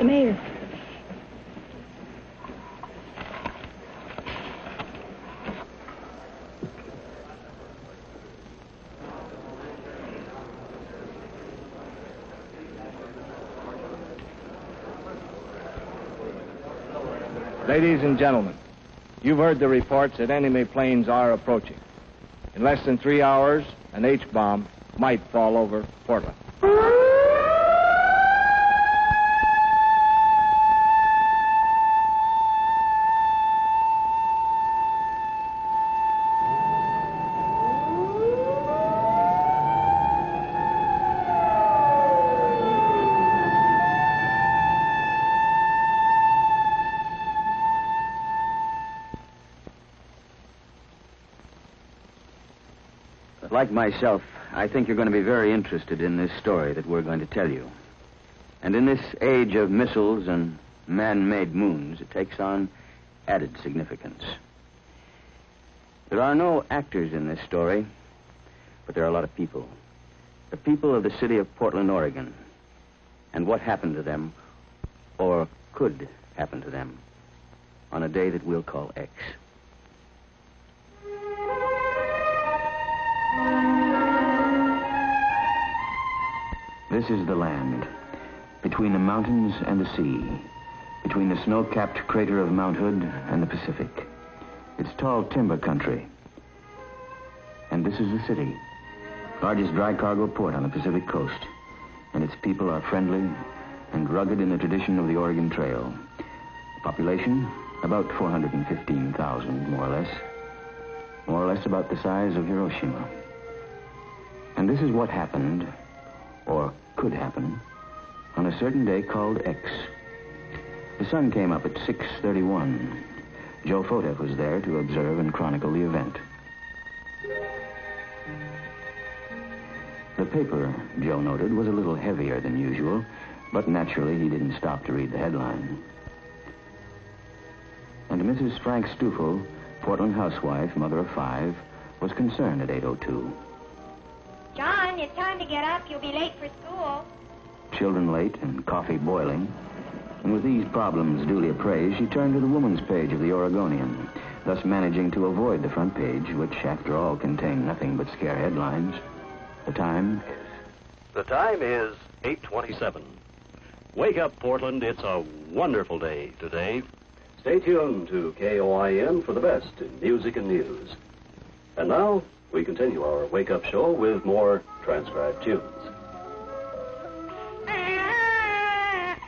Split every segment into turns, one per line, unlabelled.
mayor.
Ladies and gentlemen, you've heard the reports that enemy planes are approaching. In less than 3 hours, an H-bomb might fall over Portland.
Like myself, I think you're going to be very interested in this story that we're going to tell you. And in this age of missiles and man-made moons, it takes on added significance. There are no actors in this story, but there are a lot of people. The people of the city of Portland, Oregon, and what happened to them, or could happen to them, on a day that we'll call X. This is the land, between the mountains and the sea, between the snow-capped crater of Mount Hood and the Pacific. It's tall timber country. And this is the city, largest dry cargo port on the Pacific coast. And its people are friendly and rugged in the tradition of the Oregon Trail. Population, about 415,000, more or less about the size of Hiroshima. And this is what happened, or could happen, on a certain day called X. The sun came up at 6:31. Joe Fotev was there to observe and chronicle the event. The paper, Joe noted, was a little heavier than usual, but naturally he didn't stop to read the headline. And Mrs. Frank Stufel, Portland housewife, mother of 5, was concerned at 8:02.
John, it's time to get up. You'll be late for school.
Children late and coffee boiling. And with these problems duly appraised, she turned to the woman's page of the Oregonian, thus managing to avoid the front page, which, after all, contained nothing but scare headlines. The time
is 8:27. Wake up, Portland. It's a wonderful day today. Stay tuned to KOIN for the best in music and news. And now, we continue our wake-up show with more transcribed tunes.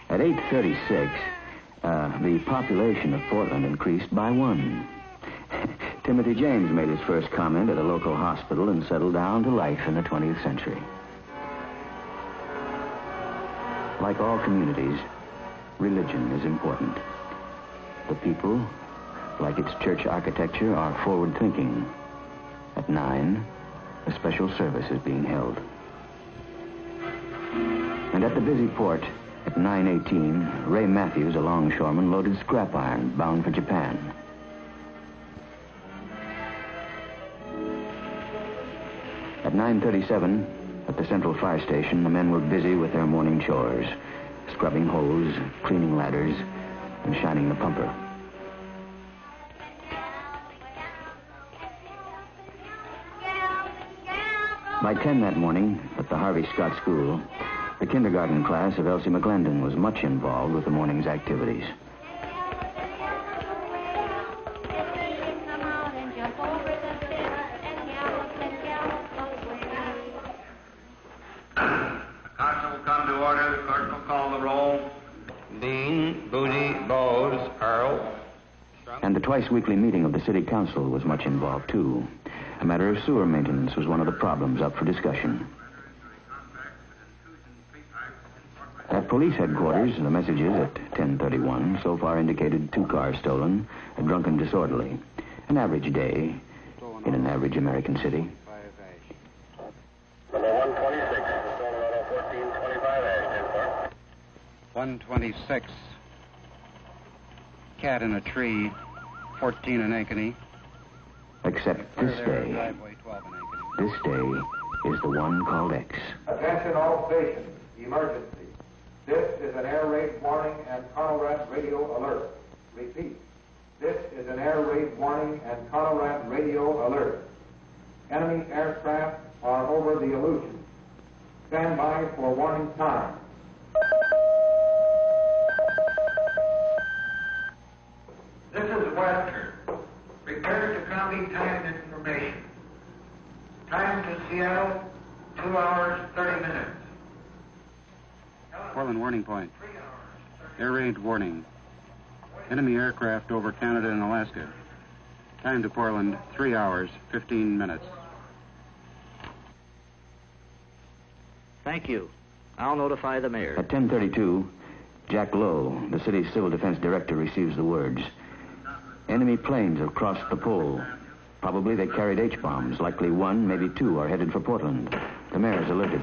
At 8:36, the population of Portland increased by 1. Timothy James made his first comment at a local hospital and settled down to life in the 20th century. Like all communities, religion is important. The people, like its church architecture, are forward-thinking. At 9, a special service is being held. And at the busy port, at 9:18, Ray Matthews, a longshoreman, loaded scrap iron bound for Japan. At 9:37, at the Central Fire Station, the men were busy with their morning chores, scrubbing hose, cleaning ladders, and shining the pumper. By 10 that morning, at the Harvey Scott School, the kindergarten class of Elsie McClendon was much involved with the morning's activities.
Council will come to order. The clerk will call the roll.
Dean, Booty, Bowes, Earl.
And the twice-weekly meeting of the city council was much involved, too. A matter of sewer maintenance was one of the problems up for discussion. At police headquarters, the messages at 10:31 so far indicated 2 cars stolen, a drunken disorderly. An average day in an average American city.
Number 126, stolen auto 1425 Ashton.
126. Cat in a tree, 14 in Ankeny.
Except this day.
Driveway 12 in Ankeny.
This day is the one called X.
Attention all stations. Emergency. This is an air raid warning and
Conrad radio alert. Enemy aircraft are over the Aleutian. Stand by for warning time.
This is Western. Prepare to copy time information. Time to Seattle, 2 hours, 30 minutes.
Portland warning point. Air raid warning. Enemy aircraft over Canada and Alaska. Time to Portland, 3 hours, 15 minutes.
Thank you. I'll notify the mayor.
At 10:32, Jack Lowe, the city's civil defense director, receives the words. Enemy planes have crossed the pole. Probably they carried H-bombs. Likely one, maybe two, are headed for Portland. The mayor is alerted.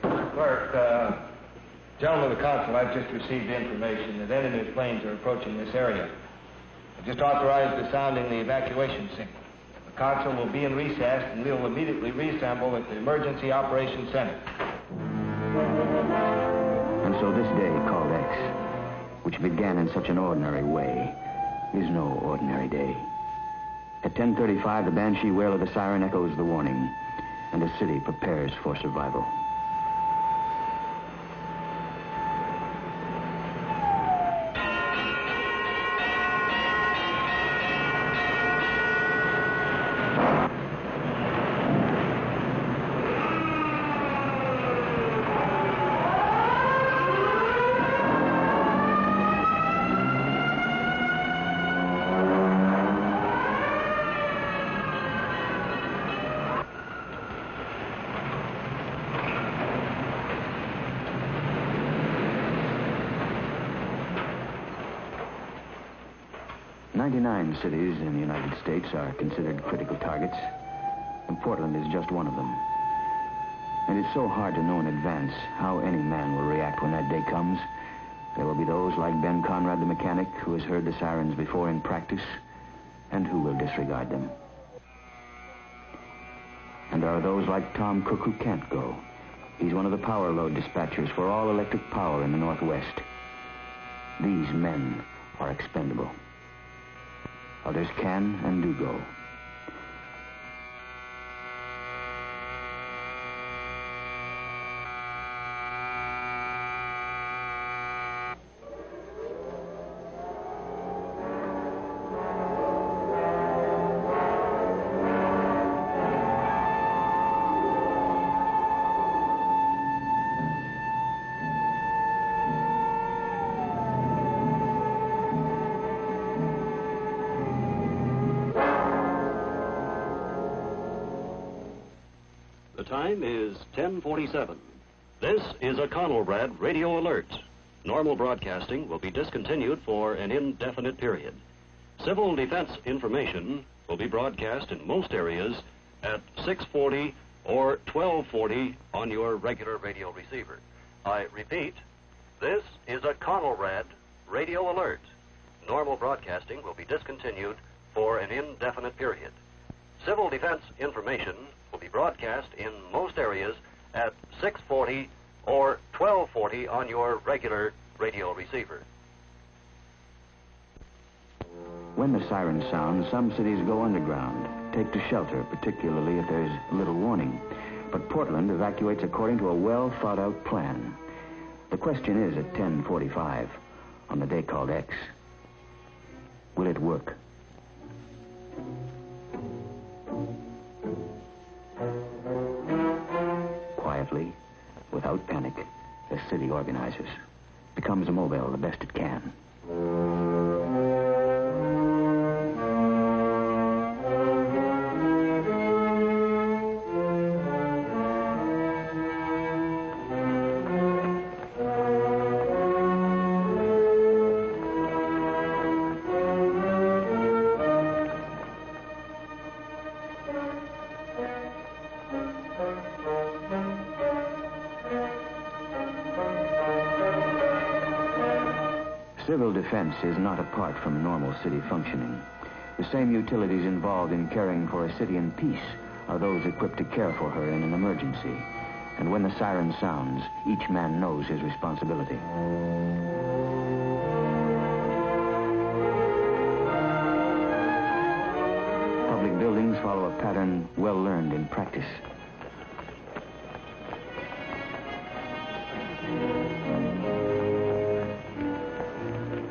Clerk, gentlemen of the council, I've just received information that enemy planes are approaching this area. I've just authorized the sounding the evacuation signal. The council will be in recess, and we'll immediately reassemble at the Emergency Operations Center.
And so this day, called X, which began in such an ordinary way, is no ordinary day. At 10:35, the banshee wail of the siren echoes the warning, and the city prepares for survival. Cities in the United States are considered critical targets, and Portland is just one of them. And it's so hard to know in advance how any man will react when that day comes. There will be those like Ben Conrad, the mechanic, who has heard the sirens before in practice, and who will disregard them. And there are those like Tom Cook who can't go. He's one of the power load dispatchers for all electric power in the Northwest. These men are expendable. Others can and do go.
The time is 10:47. This is a Conrad radio alert. Normal broadcasting will be discontinued for an indefinite period. Civil defense information will be broadcast in most areas at 6:40 or 12:40 on your regular radio receiver. I repeat, this is a Conrad radio alert. Normal broadcasting will be discontinued for an indefinite period. Civil defense information will be broadcast in most areas at 6:40 or 12:40 on your regular radio receiver.
When the siren sounds, some cities go underground, take to shelter, particularly if there's little warning. But Portland evacuates according to a well-thought-out plan. The question is at 10:45 on the day called X, will it work? Quietly, without panic, the city organizes, becomes mobile the best it can. Civil defense is not apart from normal city functioning. The same utilities involved in caring for a city in peace are those equipped to care for her in an emergency. And when the siren sounds, each man knows his responsibility. buildings follow a pattern well learned in practice.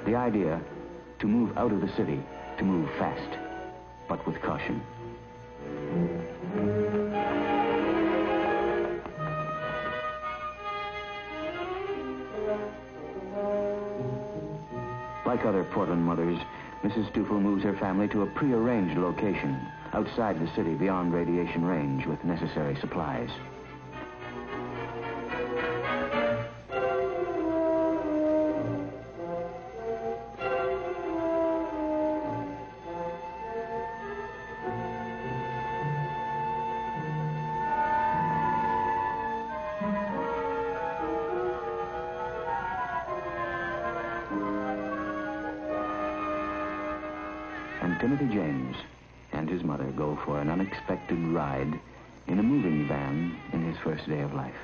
The idea, to move out of the city, to move fast, but with caution. Like other Portland mothers, Mrs. Stufel moves her family to a prearranged location outside the city beyond radiation range with necessary supplies. Timothy James and his mother go for an unexpected ride in a moving van in his first day of life.